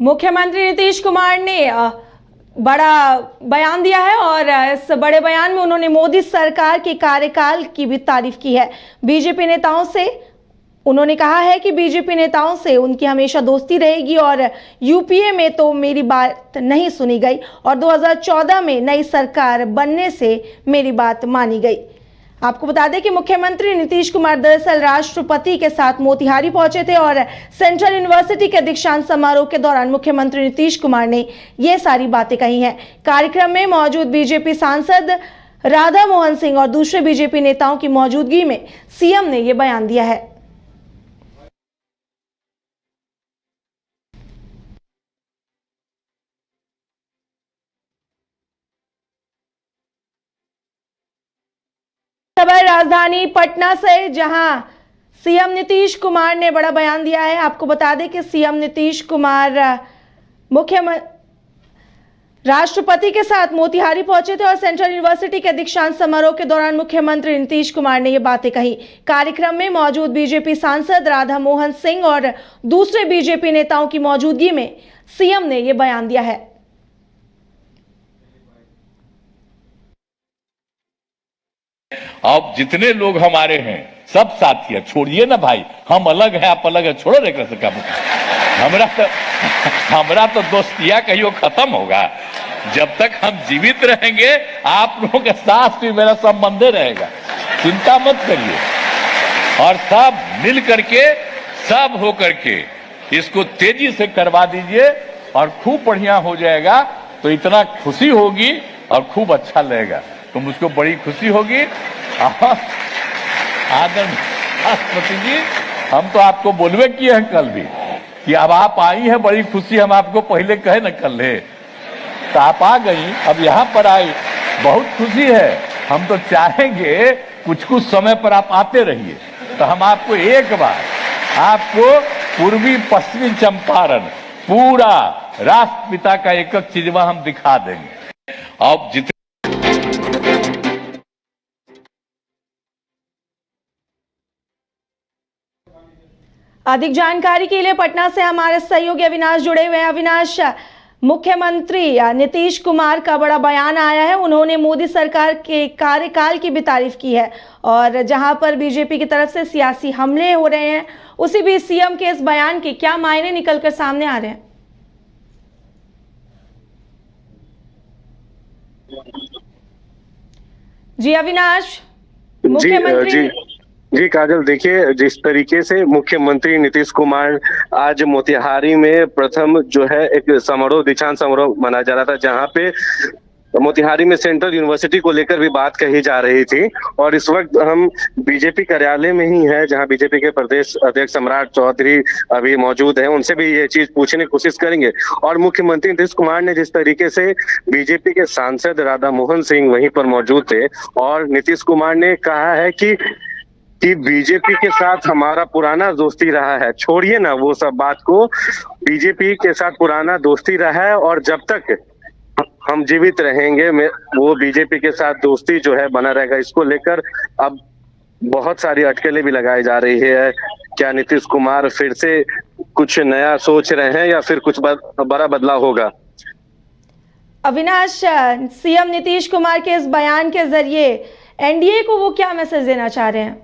मुख्यमंत्री नीतीश कुमार ने बड़ा बयान दिया है और इस बड़े बयान में उन्होंने मोदी सरकार के कार्यकाल की भी तारीफ की है। बीजेपी नेताओं से उन्होंने कहा है कि बीजेपी नेताओं से उनकी हमेशा दोस्ती रहेगी और यूपीए में तो मेरी बात नहीं सुनी गई और 2014 में नई सरकार बनने से मेरी बात मानी गई। आपको बता दें कि मुख्यमंत्री नीतीश कुमार दरअसल राष्ट्रपति के साथ मोतिहारी पहुंचे थे और सेंट्रल यूनिवर्सिटी के दीक्षांत समारोह के दौरान मुख्यमंत्री नीतीश कुमार ने ये सारी बातें कही हैं। कार्यक्रम में मौजूद बीजेपी सांसद राधा मोहन सिंह और दूसरे बीजेपी नेताओं की मौजूदगी में सीएम ने ये बयान दिया है। खबर राजधानी पटना से, जहां सीएम नीतीश कुमार ने बड़ा बयान दिया है। आपको बता दें कि सीएम नीतीश कुमार राष्ट्रपति के साथ मोतिहारी पहुंचे थे और सेंट्रल यूनिवर्सिटी के दीक्षांत समारोह के दौरान मुख्यमंत्री नीतीश कुमार ने ये बातें कही। कार्यक्रम में मौजूद बीजेपी सांसद राधा मोहन सिंह और दूसरे बीजेपी नेताओं की मौजूदगी में सीएम ने ये बयान दिया है। अब जितने लोग हमारे हैं सब साथी है, छोड़िए ना भाई, हम अलग हैं आप अलग है, छोड़ो रे कैसे काम। हमरा तो दोस्तिया कहियो खत्म होगा। जब तक हम जीवित रहेंगे आप लोगों के साथ भी मेरा संबंध रहेगा, चिंता मत करिए। और सब मिल करके सब हो करके इसको तेजी से करवा दीजिए और खूब बढ़िया हो जाएगा। तो इतना खुशी होगी और खूब अच्छा लगेगा, तो मुझको बड़ी खुशी होगी। आदरणीय राष्ट्रपति जी, हम तो आपको बोलवे किए हैं कल भी कि अब आप आई हैं, बड़ी खुशी, हम आपको पहले कहे न कल है, तो आप आ गई, अब यहाँ पर आई, बहुत खुशी है। हम तो चाहेंगे कुछ कुछ समय पर आप आते रहिए, तो हम आपको एक बार आपको पूर्वी पश्चिमी चंपारण पूरा राष्ट्रपिता का एक एक चीजवा हम दिखा देंगे। अब जितने अधिक जानकारी के लिए पटना से हमारे सहयोगी अविनाश जुड़े हुए हैं। अविनाश, मुख्यमंत्री नीतीश कुमार का बड़ा बयान आया है, उन्होंने मोदी सरकार के कार्यकाल की भी तारीफ की है और जहां पर बीजेपी की तरफ से सियासी हमले हो रहे हैं, उसी बीच सीएम के इस बयान के क्या मायने निकलकर सामने आ रहे हैं? जी अविनाश, मुख्यमंत्री जी काजल, देखिए जिस तरीके से मुख्यमंत्री नीतीश कुमार आज मोतिहारी में प्रथम जो है एक समारोह, दीक्षांत समारोह मनाया जा रहा था, जहां पे मोतिहारी में सेंट्रल यूनिवर्सिटी को लेकर भी बात कही जा रही थी। और इस वक्त हम बीजेपी कार्यालय में ही है, जहां बीजेपी के प्रदेश अध्यक्ष सम्राट चौधरी अभी मौजूद हैं, उनसे भी ये चीज पूछने की कोशिश करेंगे। और मुख्यमंत्री नीतीश कुमार ने जिस तरीके से बीजेपी के सांसद राधा मोहन सिंह वहीं पर मौजूद थे और नीतीश कुमार ने कहा है कि बीजेपी के साथ हमारा पुराना दोस्ती रहा है, छोड़िए ना वो सब बात को, बीजेपी के साथ पुराना दोस्ती रहा है और जब तक हम जीवित रहेंगे वो बीजेपी के साथ दोस्ती जो है बना रहेगा। इसको लेकर अब बहुत सारी अटकलें भी लगाई जा रही है। क्या नीतीश कुमार फिर से कुछ नया सोच रहे हैं या फिर कुछ बड़ा बदलाव होगा? अविनाश, सीएम नीतीश कुमार के इस बयान के जरिए एनडीए को वो क्या मैसेज देना चाह रहे हैं?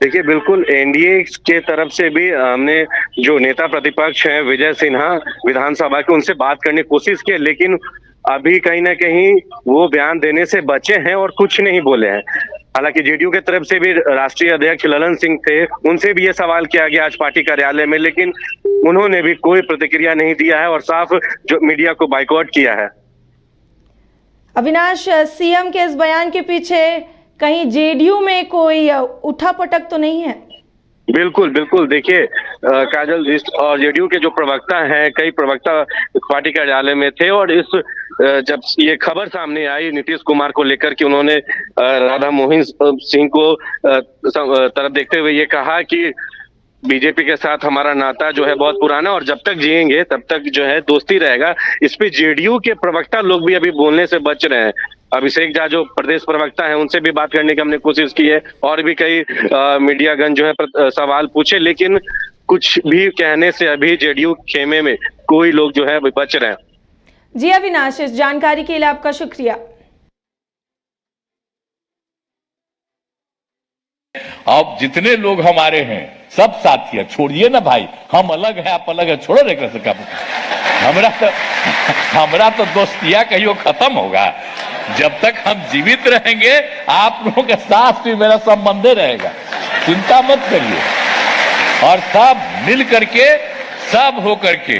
देखिए, बिल्कुल एनडीए के तरफ से भी हमने जो नेता प्रतिपक्ष हैं विजय सिन्हा विधानसभा के, उनसे बात करने की कोशिश की, लेकिन अभी कहीं ना कहीं वो बयान देने से बचे हैं और कुछ नहीं बोले हैं। हालांकि जेडीयू के तरफ से भी राष्ट्रीय अध्यक्ष ललन सिंह थे, उनसे भी ये सवाल किया गया आज पार्टी कार्यालय में, लेकिन उन्होंने भी कोई प्रतिक्रिया नहीं दिया है और साफ जो मीडिया को बाइकआउट किया है। अविनाश, सीएम के इस बयान के पीछे कहीं जेडीयू में कोई उठापटक तो नहीं है? बिल्कुल बिल्कुल, देखिए काजल, और जेडीयू के जो प्रवक्ता हैं, कई प्रवक्ता पार्टी कार्यालय में थे और इस जब ये खबर सामने आई नीतीश कुमार को लेकर कि उन्होंने राधा मोहन सिंह को तरफ देखते हुए ये कहा कि बीजेपी के साथ हमारा नाता जो है बहुत पुराना और जब तक जिएंगे तब तक जो है दोस्ती रहेगा। इस पे जेडीयू के प्रवक्ता लोग भी अभी बोलने से बच रहे हैं। अभिषेक झा जो प्रदेश प्रवक्ता हैं, उनसे भी बात करने की हमने कोशिश की है और भी कई मीडियागण जो है सवाल पूछे, लेकिन कुछ भी कहने से अभी जेडीयू खेमे में कोई लोग जो है बच रहे हैं। जी अविनाश, इस जानकारी के लिए आपका शुक्रिया। अब जितने लोग हमारे हैं सब साथी है, छोड़िए ना भाई, हम अलग है आप अलग है, छोड़ो रे कैसे का हमरा तो दोस्तिया कहियो खत्म होगा। जब तक हम जीवित रहेंगे आप लोगों के साथ भी मेरा संबंध रहेगा, चिंता मत करिए। और सब मिल करके सब हो करके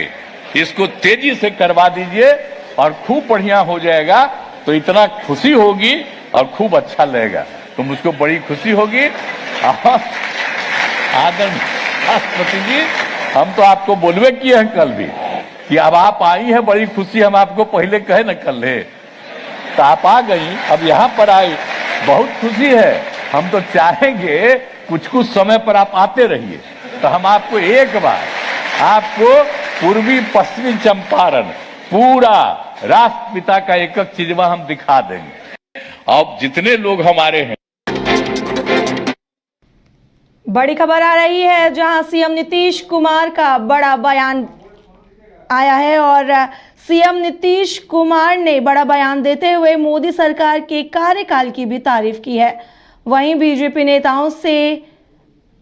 इसको तेजी से करवा दीजिए और खूब बढ़िया हो जाएगा। तो इतना खुशी होगी और खूब अच्छा लगेगा, तो मुझको बड़ी खुशी होगी। आदरणीय राष्ट्रपति जी, हम तो आपको बोलवे किए हैं कल भी कि अब आप आई हैं, बड़ी खुशी हम आपको पहले कहे न कल है, तो आप आ गई, अब यहाँ पर आई, बहुत खुशी है। हम तो चाहेंगे कुछ कुछ समय पर आप आते रहिए, तो हम आपको एक बार आपको पूर्वी पश्चिमी चंपारण पूरा राष्ट्रपिता का एक एक चीजवा हम दिखा देंगे। अब जितने लोग हमारे हैं। बड़ी खबर आ रही है जहां सीएम नीतीश कुमार का बड़ा बयान आया है और सीएम नीतीश कुमार ने बड़ा बयान देते हुए मोदी सरकार के कार्यकाल की भी तारीफ की है। वहीं बीजेपी नेताओं से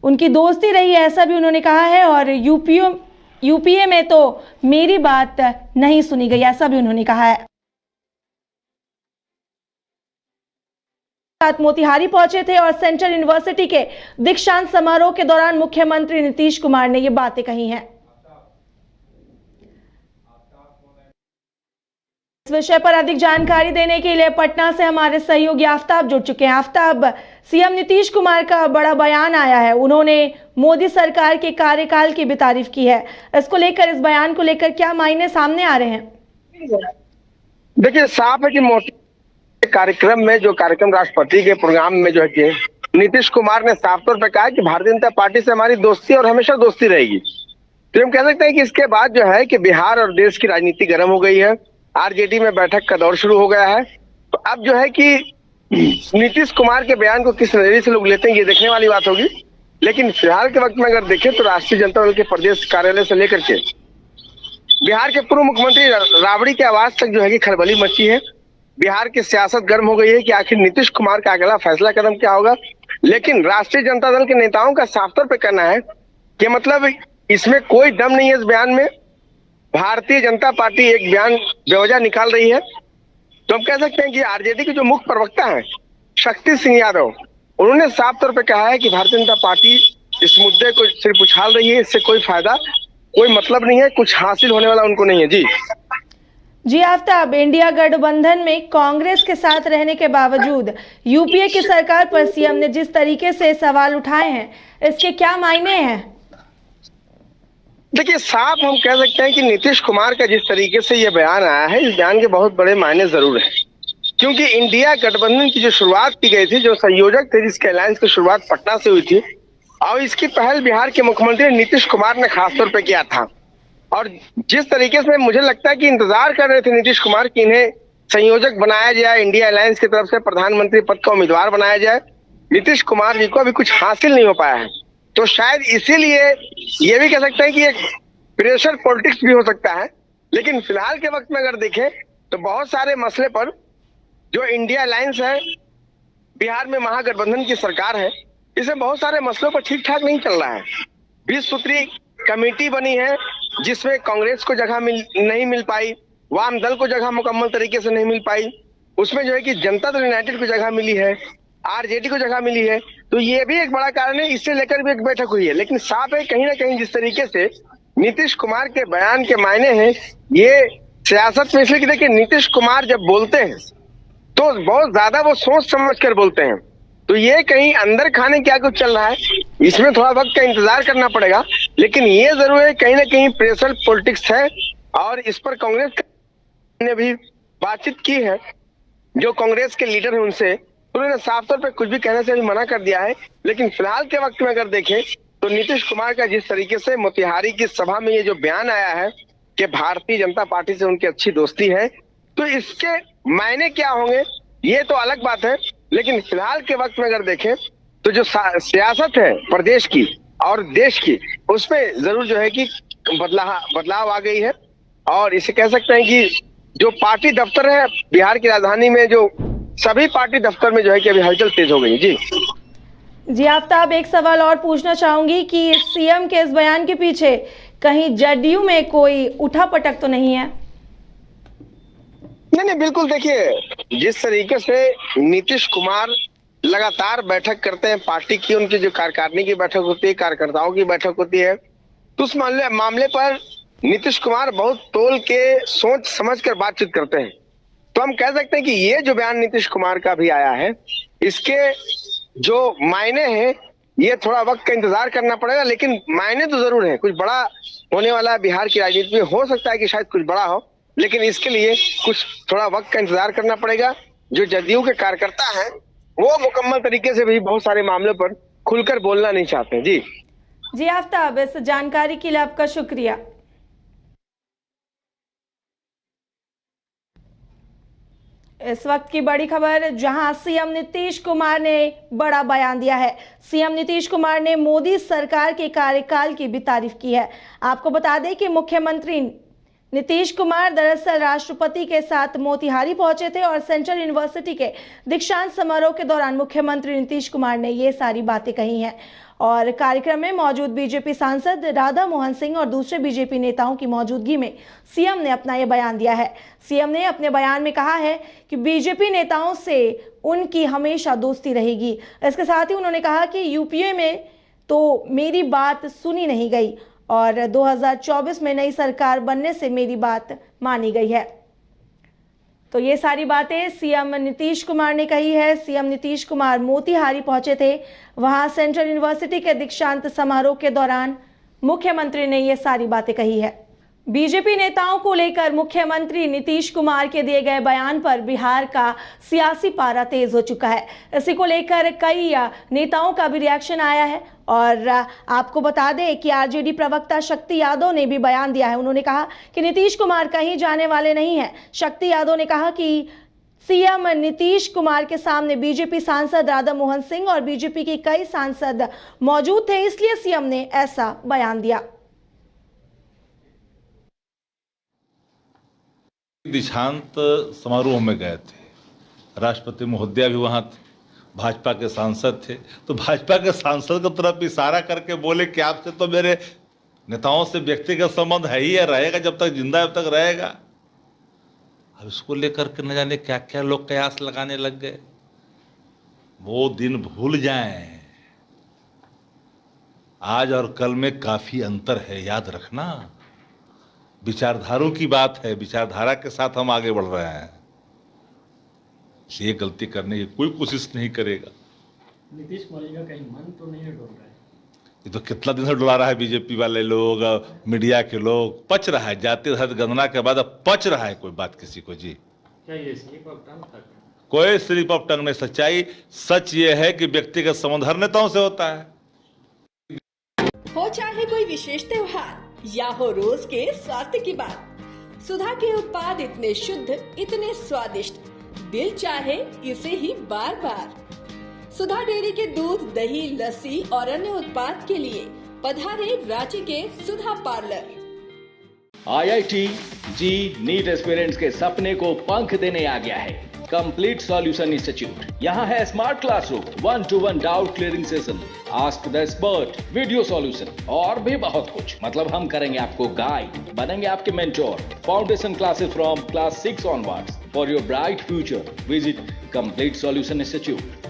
उनकी दोस्ती रही है, ऐसा भी उन्होंने कहा है। और यूपीए में तो मेरी बात नहीं सुनी गई, ऐसा भी उन्होंने कहा है। मोतिहारी पहुंचे थे और सेंट्रल यूनिवर्सिटी के दीक्षांत समारोह के दौरान मुख्यमंत्री नीतीश कुमार ने ये बातें कही हैं। इस विषय पर अधिक जानकारी देने के लिए पटना से हमारे सहयोगी आफ्ताब जुड़ चुके हैं। आफ्ताब, सीएम नीतीश कुमार का बड़ा बयान आया है, उन्होंने मोदी सरकार के कार्यकाल की भी तारीफ की है। इसको लेकर, इस बयान को लेकर क्या मायने सामने आ रहे हैं? देखिए, साफ है कि कार्यक्रम में जो कार्यक्रम राष्ट्रपति के प्रोग्राम में जो है कि नीतीश कुमार ने साफ तौर पर कहा कि भारतीय जनता पार्टी से हमारी दोस्ती और हमेशा दोस्ती रहेगी। तो हम कह सकते हैं कि इसके बाद जो है कि बिहार और देश की राजनीति गर्म हो गई है, आरजेडी में बैठक का दौर शुरू हो गया है। तो अब जो है कि नीतीश कुमार के बयान को किस नजरिए से लोग लेते हैं ये देखने वाली बात होगी। लेकिन फिलहाल के वक्त में अगर देखें तो राष्ट्रीय जनता दल के प्रदेश कार्यालय से लेकर के बिहार के पूर्व मुख्यमंत्री राबड़ी के आवास तक जो है कि खलबली मची है। बिहार की सियासत गर्म हो गई है कि आखिर नीतीश कुमार का अगला फैसला कदम क्या होगा। लेकिन राष्ट्रीय जनता दल के नेताओं का साफ तौर पर कहना है कि मतलब इसमें कोई दम नहीं है। इस बयान में भारतीय जनता पार्टी एक बयान बेवजह निकाल रही है। तो हम कह सकते हैं कि आरजेडी के जो मुख्य प्रवक्ता हैं शक्ति सिंह यादव, उन्होंने साफ तौर पर कहा है कि भारतीय जनता पार्टी इस मुद्दे को सिर्फ उछाल रही है, इससे कोई फायदा कोई मतलब नहीं है, कुछ हासिल होने वाला उनको नहीं है। जी आफ्ताब, इंडिया गठबंधन में कांग्रेस के साथ रहने के बावजूद यूपीए की सरकार पर सीएम ने जिस तरीके से सवाल उठाए हैं, इसके क्या मायने हैं? देखिए, साफ हम कह सकते हैं कि नीतीश कुमार का जिस तरीके से ये बयान आया है, इस बयान के बहुत बड़े मायने जरूर हैं। क्योंकि इंडिया गठबंधन की जो शुरुआत की गई थी, जो संयोजक थे जिसके अलायंस की शुरुआत पटना से हुई थी, और इसकी पहल बिहार के मुख्यमंत्री नीतीश कुमार ने खासतौर पर किया था। और जिस तरीके से मुझे लगता है कि इंतजार कर रहे थे नीतीश कुमार कि इन्हें संयोजक बनाया जाए, इंडिया अलायंस की तरफ से प्रधानमंत्री पद का उम्मीदवार बनाया जाए, नीतीश कुमार जी को अभी कुछ हासिल नहीं हो पाया है। तो शायद इसीलिए ये भी कह सकते हैं कि एक प्रेशर पॉलिटिक्स भी हो सकता है। लेकिन फिलहाल के वक्त में अगर देखें तो बहुत सारे मसले पर जो इंडिया अलायंस है, बिहार में महागठबंधन की सरकार है, इसमें बहुत सारे मसलों पर ठीक ठाक नहीं चल रहा है। 20 सूत्री कमेटी बनी है जिसमें कांग्रेस को जगह नहीं मिल पाई, वाम दल को जगह मुकम्मल तरीके से नहीं मिल पाई। उसमें जो है कि जनता दल यूनाइटेड को जगह मिली है, आरजेडी को जगह मिली है। तो ये भी एक बड़ा कारण है, इससे लेकर भी एक बैठक हुई है। लेकिन साफ है कहीं ना कहीं जिस तरीके से नीतीश कुमार के बयान के मायने हैं, ये सियासत में, इसलिए कि देखिए नीतीश कुमार जब बोलते हैं तो बहुत ज्यादा वो सोच समझ कर बोलते हैं। तो ये कहीं अंदर खाने क्या कुछ चल रहा है, इसमें थोड़ा वक्त का इंतजार करना पड़ेगा। लेकिन ये जरूर है कहीं ना कहीं प्रेशर पॉलिटिक्स है और इस पर कांग्रेस ने भी बातचीत की है। जो कांग्रेस के लीडर हैं उनसे उन्होंने साफ तौर पर कुछ भी कहने से भी मना कर दिया है। लेकिन फिलहाल के वक्त में अगर देखें तो नीतीश कुमार का जिस तरीके से मोतिहारी की सभा में ये जो बयान आया है कि भारतीय जनता पार्टी से उनकी अच्छी दोस्ती है, तो इसके मायने क्या होंगे ये तो अलग बात है। लेकिन फिलहाल के वक्त में अगर देखें तो जो सियासत है प्रदेश की और देश की, उसमें जरूर जो है कि बदलाव आ गई है। और इसे कह सकते हैं कि जो पार्टी दफ्तर है बिहार की राजधानी में, जो सभी पार्टी दफ्तर में जो है कि अभी हलचल तेज हो गई। जी आफ्ताब, एक सवाल और पूछना चाहूंगी कि सीएम के इस बयान के पीछे कहीं जदयू में कोई उठापटक तो नहीं है? नहीं, बिल्कुल। देखिए, जिस तरीके से नीतीश कुमार लगातार बैठक करते हैं पार्टी की, उनकी जो कार्यकारिणी की बैठक होती है, कार्यकर्ताओं की बैठक होती है, तो उस मामले पर नीतीश कुमार बहुत तोल के सोच समझ कर बातचीत करते हैं। तो हम कह सकते हैं कि ये जो बयान नीतीश कुमार का भी आया है, इसके जो मायने हैं, ये थोड़ा वक्त का इंतजार करना पड़ेगा, लेकिन मायने तो जरूर है। कुछ बड़ा होने वाला है बिहार की राजनीति में, हो सकता है कि शायद कुछ बड़ा हो, लेकिन इसके लिए कुछ थोड़ा वक्त का इंतजार करना पड़ेगा। जो जदयू के कार्यकर्ता हैं वो मुकम्मल तरीके से भी बहुत सारे मामलों पर खुलकर बोलना नहीं चाहते। जी आफ्ताब, इस जानकारी के लिए आपका शुक्रिया। इस वक्त की बड़ी खबर, जहां सीएम नीतीश कुमार ने बड़ा बयान दिया है। सीएम नीतीश कुमार ने मोदी सरकार के कार्यकाल की भी तारीफ की है। आपको बता दें कि मुख्यमंत्री नीतीश कुमार दरअसल राष्ट्रपति के साथ मोतिहारी पहुंचे थे और सेंट्रल यूनिवर्सिटी के दीक्षांत समारोह के दौरान मुख्यमंत्री नीतीश कुमार ने ये सारी बातें कही हैं। और कार्यक्रम में मौजूद बीजेपी सांसद राधा मोहन सिंह और दूसरे बीजेपी नेताओं की मौजूदगी में सीएम ने अपना ये बयान दिया है। सीएम ने अपने बयान में कहा है कि बीजेपी नेताओं से उनकी हमेशा दोस्ती रहेगी। इसके साथ ही उन्होंने कहा कि यूपीए में तो मेरी बात सुनी नहीं गई और 2024 में नई सरकार बनने से मेरी बात मानी गई है। तो ये सारी बातें सीएम नीतीश कुमार ने कही है। सीएम नीतीश कुमार मोतिहारी पहुंचे थे, वहां सेंट्रल यूनिवर्सिटी के दीक्षांत समारोह के दौरान मुख्यमंत्री ने ये सारी बातें कही है। बीजेपी नेताओं को लेकर मुख्यमंत्री नीतीश कुमार के दिए गए बयान पर बिहार का सियासी पारा तेज हो चुका है। इसी को लेकर कई नेताओं का भी रिएक्शन आया है और आपको बता दें कि आरजेडी प्रवक्ता शक्ति यादव ने भी बयान दिया है। उन्होंने कहा कि नीतीश कुमार कहीं जाने वाले नहीं हैं। शक्ति यादव ने कहा कि सीएम नीतीश कुमार के सामने बीजेपी सांसद राधा मोहन सिंह और बीजेपी के कई सांसद मौजूद थे, इसलिए सीएम ने ऐसा बयान दिया। दीक्षांत समारोह में गए थे, राष्ट्रपति महोदया भी वहां थे, भाजपा के सांसद थे, तो भाजपा के सांसद की तरफ इशारा करके बोले कि आपसे तो मेरे नेताओं से व्यक्तिगत संबंध है ही है, रहेगा जब तक जिंदा है तब तक रहेगा। अब इसको लेकर के न जाने क्या क्या लोग कयास लगाने लग गए। वो दिन भूल जाएं, आज और कल में काफी अंतर है, याद रखना। विचारधारों की बात है, विचारधारा के साथ हम आगे बढ़ रहे हैं, ये गलती करने की कोई कोशिश नहीं करेगा। नीतीश कुमार जी का कहीं मन तो नहीं डोल रहा है? ये तो कितना दिन से डुला रहा है बीजेपी वाले लोग, मीडिया के लोग, पच रहा है जाति धर्म गणना के बाद अब पच रहा है कोई बात किसी को। जी क्या ये स्लिप ऑफ टंग था? कोई स्लिप ऑफ टंग नहीं, सच्चाई सच ये है कि व्यक्तिगत संबंध हर नेताओं से होता है। हो चाहे कोई विशेष त्योहार या हो रोज के स्वास्थ्य की बात, सुधा के उत्पाद इतने शुद्ध, इतने स्वादिष्ट, दिल चाहे इसे ही बार बार। सुधा डेयरी के दूध, दही, लस्सी और अन्य उत्पाद के लिए पधारे रांची के सुधा पार्लर। IIT जी नीट एस्पिरेंट्स के सपने को पंख देने आ गया है कंप्लीट सॉल्यूशन इंस्टीट्यूट। यहाँ है smart classroom, 1-to-1 doubt clearing session, ask the expert, video solution और भी बहुत कुछ। मतलब हम करेंगे आपको गाइड, बनेंगे आपके mentor. Foundation classes from class 6 onwards for your bright future. Visit complete solution institute.